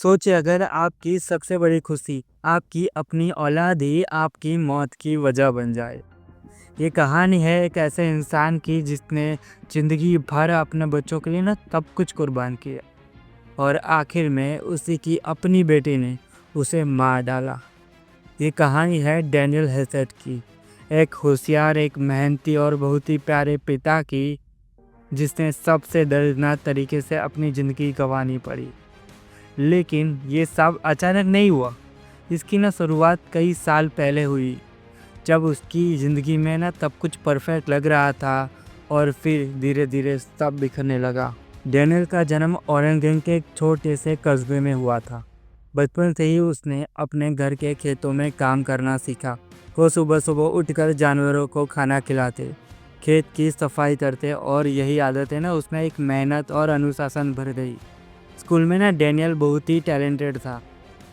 सोचिए अगर आपकी सबसे बड़ी खुशी आपकी अपनी औलाद ही आपकी मौत की वजह बन जाए। ये कहानी है एक ऐसे इंसान की जिसने ज़िंदगी भर अपने बच्चों के लिए ना सब कुछ कुर्बान किया और आखिर में उसी की अपनी बेटी ने उसे मार डाला। ये कहानी है डैनियल हेसेट की, एक होशियार, एक मेहनती और बहुत ही प्यारे पिता की जिसने सबसे दर्दनाक तरीके से अपनी ज़िंदगी गंवानी पड़ी। लेकिन ये सब अचानक नहीं हुआ। इसकी ना शुरुआत कई साल पहले हुई, जब उसकी ज़िंदगी में ना सब कुछ परफेक्ट लग रहा था और फिर धीरे धीरे सब बिखरने लगा। डैनियल का जन्म ओरेगन के एक छोटे से कस्बे में हुआ था। बचपन से ही उसने अपने घर के खेतों में काम करना सीखा। वो सुबह सुबह उठकर जानवरों को खाना खिलाते, खेत की सफाई करते और यही आदतें ना उसमें एक मेहनत और अनुशासन भर गई। स्कूल में ना डैनियल बहुत ही टैलेंटेड था।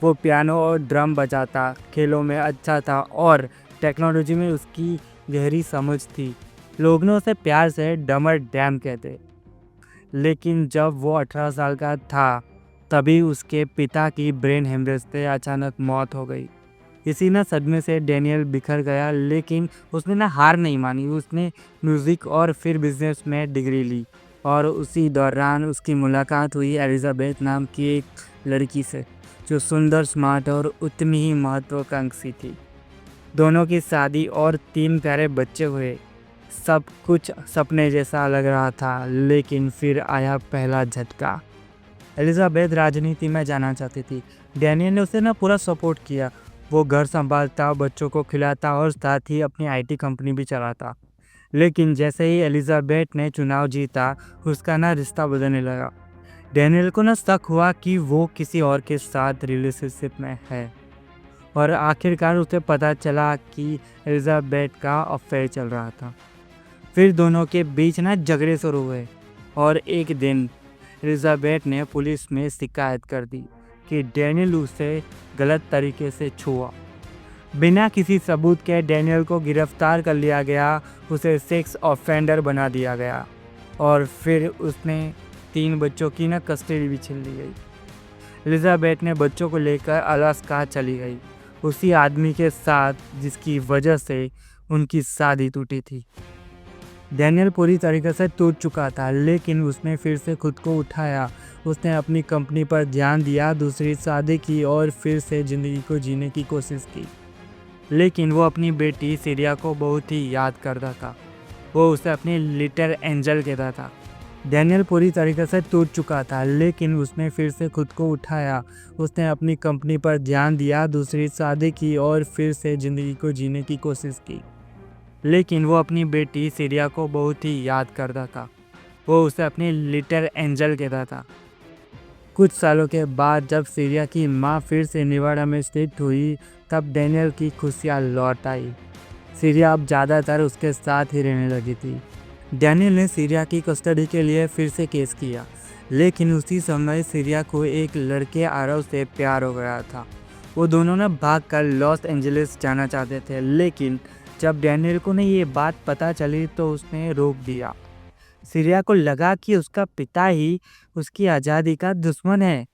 वो पियानो और ड्रम बजाता, खेलों में अच्छा था और टेक्नोलॉजी में उसकी गहरी समझ थी। लोग ना उसे प्यार से डमर डैम कहते। लेकिन जब वो 18 साल का था तभी उसके पिता की ब्रेन हेमरेज से अचानक मौत हो गई। इसी ना सदमे से डैनियल बिखर गया, लेकिन उसने ना हार नहीं मानी। उसने म्यूज़िक और फिर बिजनेस में डिग्री ली और उसी दौरान उसकी मुलाकात हुई एलिजाबेथ नाम की एक लड़की से, जो सुंदर, स्मार्ट और उतनी ही महत्वाकांक्षी थी। दोनों की शादी और 3 प्यारे बच्चे हुए। सब कुछ सपने जैसा लग रहा था, लेकिन फिर आया पहला झटका। एलिजाबेथ राजनीति में जाना चाहती थी। डैनियल ने उसे ना पूरा सपोर्ट किया। वो घर संभालता, बच्चों को खिलाता और साथ ही अपनी आईटी कंपनी भी चलाता। लेकिन जैसे ही एलिजाबेथ ने चुनाव जीता, उसका ना रिश्ता बदलने लगा। डैनियल को ना शक हुआ कि वो किसी और के साथ रिलेशनशिप में है और आखिरकार उसे पता चला कि एलिजाबेथ का अफेयर चल रहा था। फिर दोनों के बीच ना झगड़े शुरू हुए और एक दिन एलिजाबेथ ने पुलिस में शिकायत कर दी कि डैनियल उसे गलत तरीके से छुआ। बिना किसी सबूत के डैनियल को गिरफ्तार कर लिया गया, उसे सेक्स ऑफेंडर बना दिया गया और फिर उसने 3 बच्चों की ना कस्टडी भी छीन ली गई। एलिजाबेथ ने बच्चों को लेकर अलास्का चली गई, उसी आदमी के साथ जिसकी वजह से उनकी शादी टूटी थी। डैनियल पूरी तरीके से टूट चुका था, लेकिन उसने फिर से खुद को उठाया। उसने अपनी कंपनी पर ध्यान दिया, दूसरी शादी की और फिर से ज़िंदगी को जीने की कोशिश की। लेकिन वो अपनी बेटी सीरिया को बहुत ही याद करता था। वो उसे अपनी लिटिल एंजल कहता था। डैनियल पूरी तरीके से टूट चुका था, लेकिन उसने फिर से खुद को उठाया। उसने अपनी कंपनी पर ध्यान दिया, दूसरी शादी की और फिर से ज़िंदगी को जीने की कोशिश की। लेकिन वो अपनी बेटी सीरिया को बहुत ही याद करता था। वो उसे अपनी लिटिल एंजल कहता था। कुछ सालों के बाद जब सीरिया की माँ फिर से नेवाडा में स्थित हुई, तब डैनियल की खुशियाँ लौट आई। सीरिया अब ज़्यादातर उसके साथ ही रहने लगी थी। डैनियल ने सीरिया की कस्टडी के लिए फिर से केस किया, लेकिन उसी समय सीरिया को एक लड़के आरव से प्यार हो गया था। वो दोनों ना भागकर लॉस एंजलिस जाना चाहते थे, लेकिन जब डैनियल को ये बात पता चली तो उसने रोक दिया। सीरिया को लगा कि उसका पिता ही उसकी आज़ादी का दुश्मन है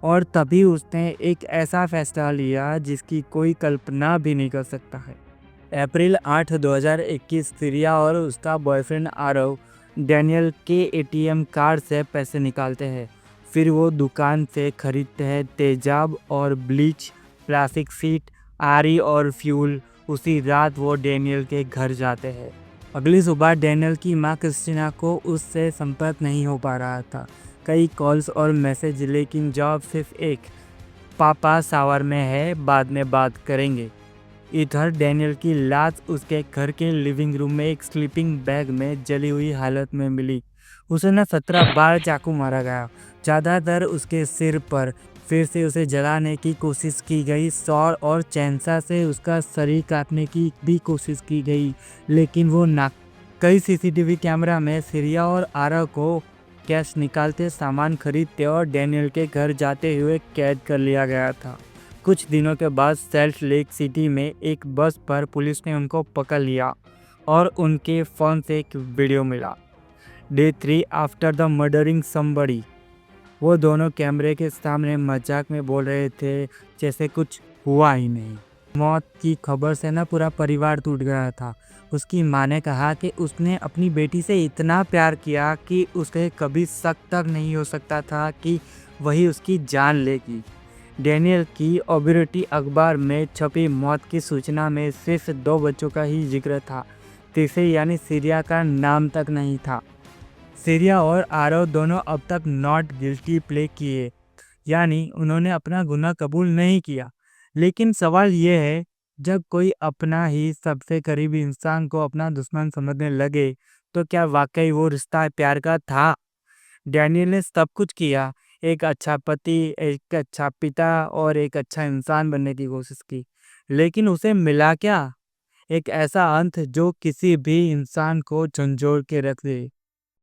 और तभी उसने एक ऐसा फैसला लिया जिसकी कोई कल्पना भी नहीं कर सकता है। अप्रैल 8, 2021 सीरिया और उसका बॉयफ्रेंड आरव डैनियल के एटीएम कार्ड से पैसे निकालते हैं। फिर वो दुकान से खरीदते हैं तेजाब और ब्लीच, प्लास्टिक सीट, आरी और फ्यूल। उसी रात वो डैनियल के घर जाते हैं। अगली सुबह डैनियल की माँ क्रिस्टीना को उससे संपर्क नहीं हो पा रहा था। कई कॉल्स और मैसेज, लेकिन जवाब सिर्फ एक, पापा शावर में है, बाद में बात करेंगे। इधर डैनियल की लाश उसके घर के लिविंग रूम में एक स्लीपिंग बैग में जली हुई हालत में मिली। उसे ना 17 बार चाकू मारा गया, ज़्यादातर उसके सिर पर। फिर से उसे जलाने की कोशिश की गई, सौर और चैनसा से उसका शरीर काटने की भी कोशिश की गई, लेकिन वो ना। कई सीसीटीवी कैमरा में सीरिया और आरा को कैश निकालते, सामान खरीदते और डैनियल के घर जाते हुए कैद कर लिया गया था। कुछ दिनों के बाद सॉल्ट लेक सिटी में एक बस पर पुलिस ने उनको पकड़ लिया और उनके फ़ोन से एक वीडियो मिला। Day 3 after the murdering somebody. वो दोनों कैमरे के सामने मजाक में बोल रहे थे, जैसे कुछ हुआ ही नहीं। मौत की खबर से ना पूरा परिवार टूट गया था। उसकी माँ ने कहा कि उसने अपनी बेटी से इतना प्यार किया कि उसे कभी शक तक नहीं हो सकता था कि वही उसकी जान लेगी। डैनियल की ओबिलिटी अखबार में छपी मौत की सूचना में सिर्फ 2 बच्चों का ही जिक्र था। तीसरे यानी सीरिया का नाम तक नहीं था। सीरिया और आरव दोनों अब तक नॉट गिल्टी प्ले किए, यानी उन्होंने अपना गुनाह कबूल नहीं किया। लेकिन सवाल ये है, जब कोई अपना ही सबसे करीबी इंसान को अपना दुश्मन समझने लगे, तो क्या वाकई वो रिश्ता प्यार का था? डैनियल ने सब कुछ किया, एक अच्छा पति, एक अच्छा पिता और एक अच्छा इंसान बनने की कोशिश की। लेकिन उसे मिला क्या? एक ऐसा अंत जो किसी भी इंसान को झंझोड़ के रख दे।